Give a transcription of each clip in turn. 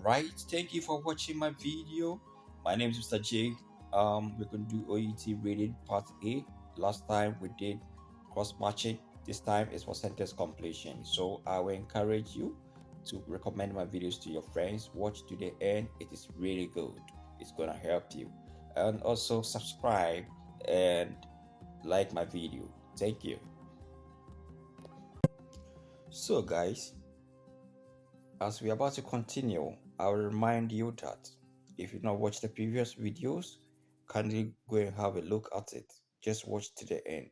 Right, thank you for watching my video. My name is Mr. Jake. We're going to do OET rated part A. Last time we did cross matching. This time is for sentence completion. So I will encourage you to recommend my videos to your friends. Watch to the end. It is really good. It's gonna help you. And also subscribe and like my video. Thank you. So guys, as we are about to continue, I'll remind you that if you've not watched the previous videos, kindly go and have a look at it. Just watch to the end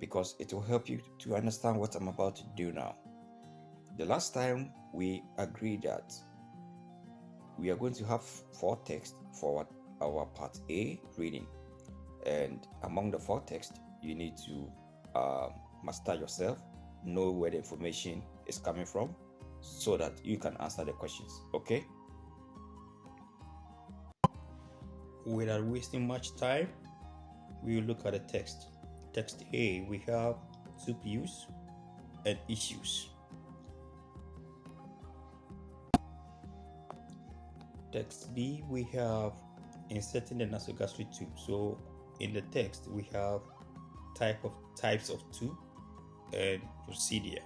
because it will help you to understand what I'm about to do now. The last time we agreed that we are going to have 4 texts for our part A reading, and among the 4 texts, you need to master yourself, know where the information is coming from, so that you can answer the questions. Okay, without wasting much time, we will look at the text. Text A, we have soup use and issues. Text B, we have inserting the nasogastric tube. So in the text we have types of tube and procedure.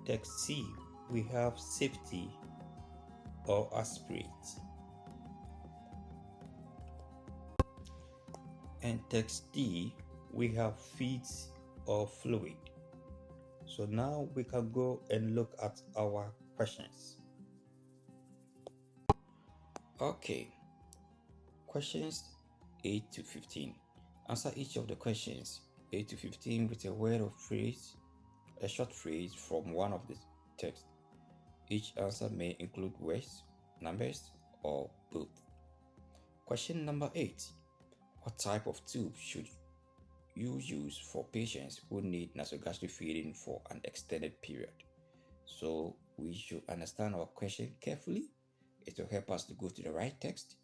Text C, we have safety or aspirate. And text D, we have feeds or fluid. So now we can go and look at our questions. Okay, questions 8 to 15. Answer each of the questions 8 to 15 with a word or phrase, a short phrase from one of the text. Each answer may include words, numbers, or both. Question number 8. What type of tube should you use for patients who need nasogastric feeding for an extended period? So we should understand our question carefully. It will help us to go to the right text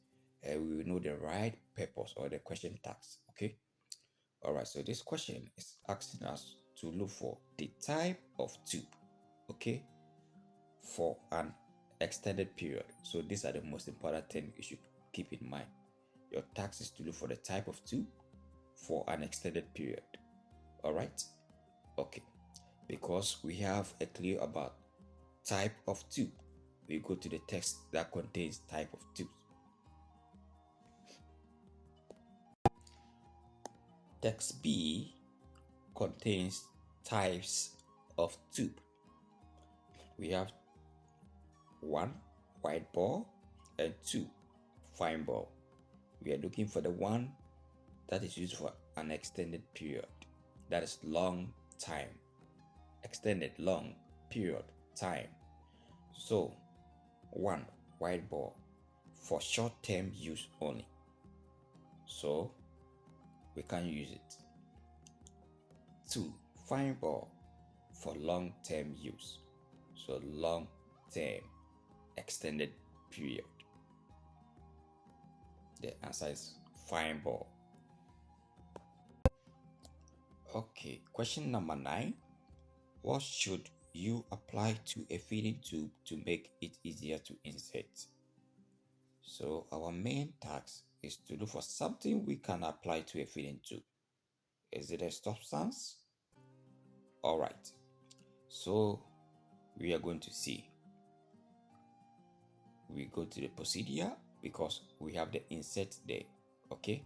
and we will know the right purpose or the question tags. Okay. All right. So this question is asking us to look for the type of tube. Okay. For an extended period. So these are the most important things you should keep in mind. Your task is to look for the type of tube for an extended period. All right. Okay. Because we have a clue about type of tube, we go to the text that contains type of tube. Text B contains types of tube. We have 1 wide ball and 2 fine ball. We are looking for the one that is used for an extended period. That is long time. Extended long period time. So 1 wide ball for short-term use only. So we can use it. 2 fine ball for long-term use. So long-term extended period. The answer is fine ball. Okay, question number 9. What should you apply to a feeding tube to make it easier to insert? So our main task is to look for something we can apply to a feeding tube. Is it a substance? All right. So we are going to see. We go to the procedure because we have the insert there. Okay.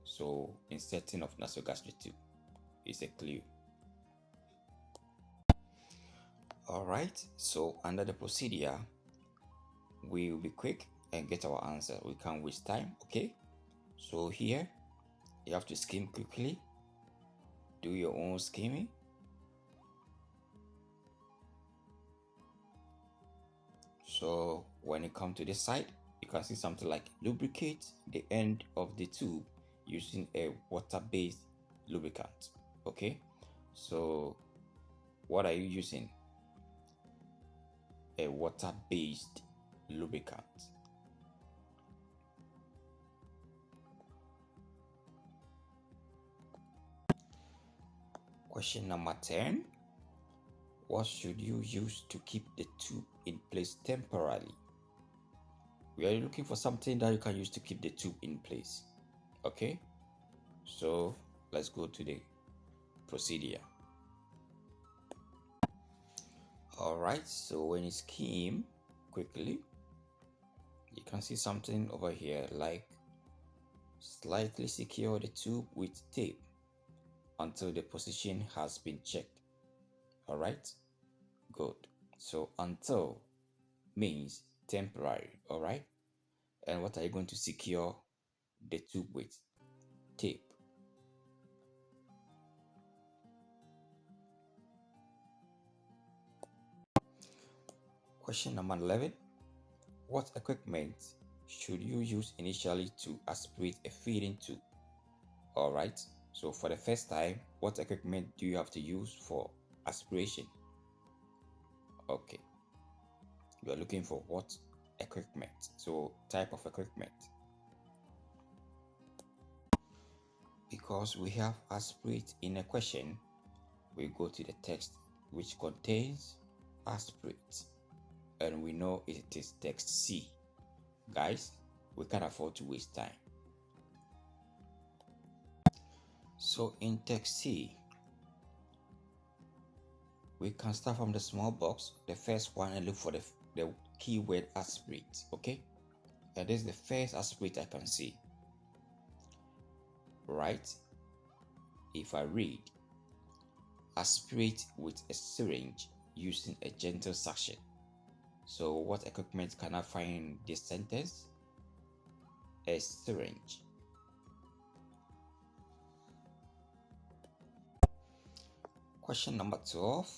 So inserting of nasogastric tube is a clue. All right. So under the procedure, we will be quick and get our answer. We can't waste time. Okay. So here you have to skim quickly. Do your own skimming. So when you come to this side, you can see something like lubricate the end of the tube using a water-based lubricant. Okay, so what are you using? A water-based lubricant. Question number 10. What should you use to keep the tube in place temporarily. We are looking for something that you can use to keep the tube in place. Okay, so let's go to the procedure. All right, so when you skim quickly, you can see something over here like slightly secure the tube with tape until the position has been checked. All right, good. So until means temporary. All right, and what are you going to secure the tube with? Tape. Question number 11. What equipment should you use initially to aspirate a feeding tube? All right, so for the first time, what equipment do you have to use for aspiration? Okay, you are looking for what equipment? So type of equipment. Because we have aspirate in a question, we go to the text which contains aspirate, and we know it is text C. Guys, we can't afford to waste time. So in text C, we can start from the small box, the first one, and look for the keyword aspirate. Okay, and this is the first aspirate I can see. Right, if I read aspirate with a syringe using a gentle suction. So what equipment can I find in this sentence? A syringe. Question number 12.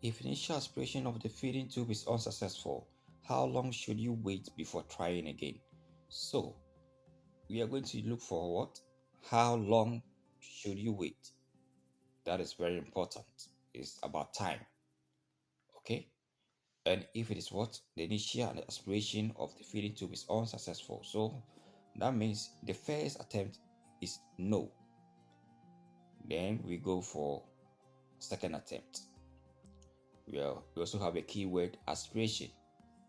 If initial aspiration of the feeding tube is unsuccessful, how long should you wait before trying again? So we are going to look for what? How long should you wait? That is very important. It's about time. Okay? And if it is what? The initial aspiration of the feeding tube is unsuccessful. So that means the first attempt is no. Then we go for second attempt. We also have a keyword aspiration.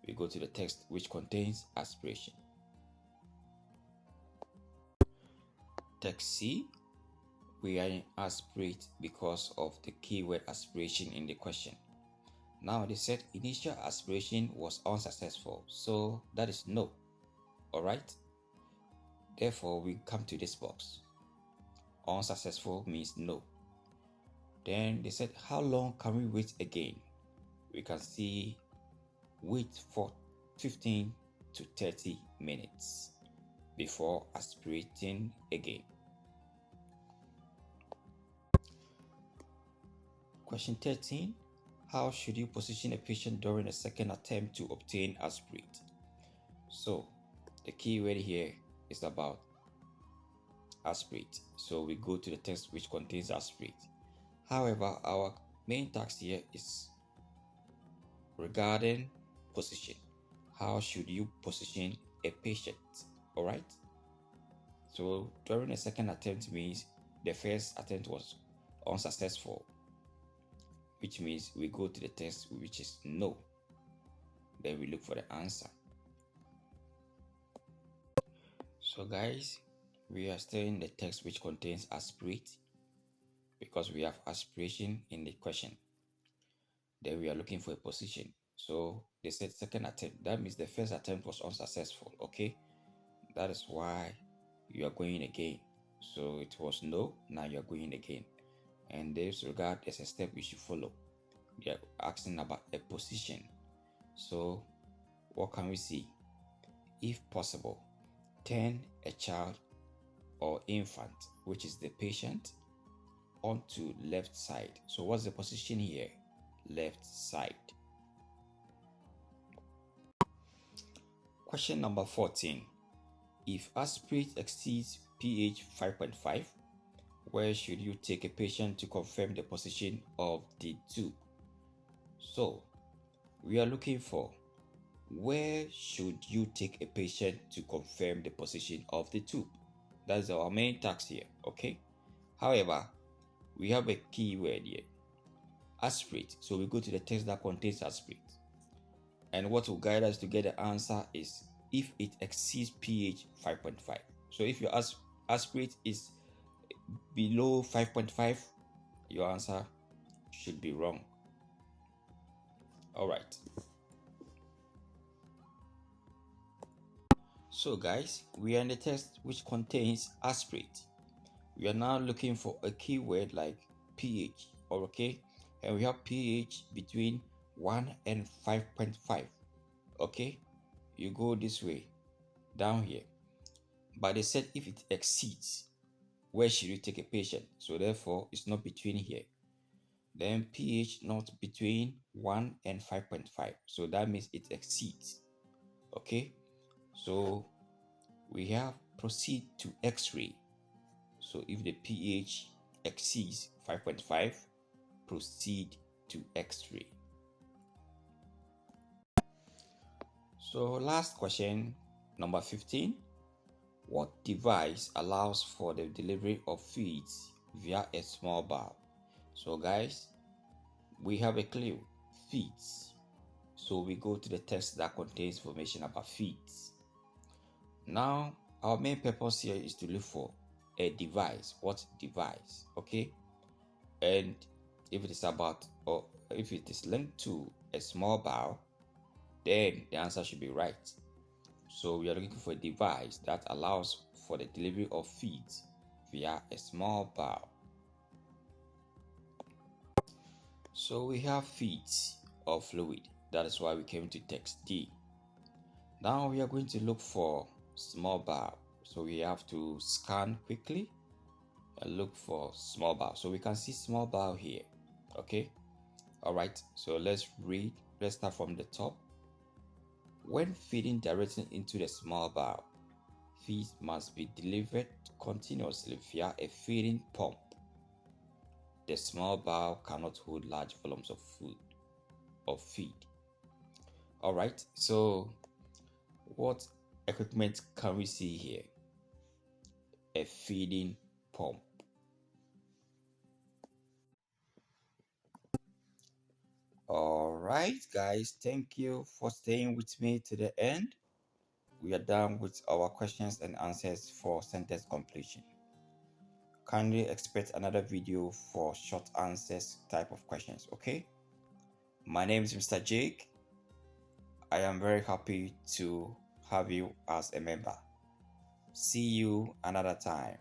We go to the text which contains aspiration. Text C, we are in aspirate because of the keyword aspiration in the question. Now they said initial aspiration was unsuccessful, so that is no. All right. Therefore, we come to this box. Unsuccessful means no. Then they said, how long can we wait again? We can see wait for 15 to 30 minutes before aspirating again. Question 13. How should you position a patient during a second attempt to obtain aspirate? So the key word here is about aspirate. So we go to the text which contains aspirate. However, our main task here is regarding position. How should you position a patient? All right. So during a second attempt means the first attempt was unsuccessful, which means we go to the text which is no. Then we look for the answer. So guys, we are still in the text which contains aspirate because we have aspiration in the question. Then we are looking for a position. So they said second attempt. That means the first attempt was unsuccessful. Okay, that is why you are going again. So it was no, now you are going again. And this regard, there's a step we should follow. They are asking about a position. So what can we see? If possible, turn a child or infant, which is the patient, onto left side. So what's the position here? Left side. Question number 14. If aspirate exceeds pH 5.5, where should you take a patient to confirm the position of the tube? So we are looking for where should you take a patient to confirm the position of the tube? That's our main task here. Okay. However, we have a keyword here, aspirate. So we go to the text that contains aspirate. And what will guide us to get the answer is if it exceeds pH 5.5. So if your aspirate is below 5.5, your answer should be wrong. All right. So guys, we are in the test which contains aspirate. We are now looking for a keyword like pH, okay? And we have pH between 1 and 5.5, okay? You go this way, down here. But they said if it exceeds, where should you take a patient? So therefore, it's not between here. Then pH not between 1 and 5.5. So that means it exceeds, okay? So we have proceed to X-ray. So if the pH exceeds 5.5, proceed to X-ray. So last question, number 15. What device allows for the delivery of feeds via a small valve? So guys, we have a clue, feeds. So we go to the text that contains information about feeds. Now, our main purpose here is to look for a device. What device? Okay. And if it is about, or if it is linked to a small valve, then the answer should be right. So we are looking for a device that allows for the delivery of feeds via a small valve. So we have feeds of fluid. That is why we came to text D. Now we are going to look for small valve. So we have to scan quickly and look for small valve. So we can see small valve here. Okay. All right. So let's read. Let's start from the top. When feeding directly into the small valve, feeds must be delivered continuously via a feeding pump. The small valve cannot hold large volumes of food or feed. All right. So what equipment can we see here? A feeding pump. All right, guys, thank you for staying with me to the end. We are done with our questions and answers for sentence completion. Kindly expect another video for short answers type of questions, okay? My name is Mr. Jake. I am very happy to have you as a member. See you another time.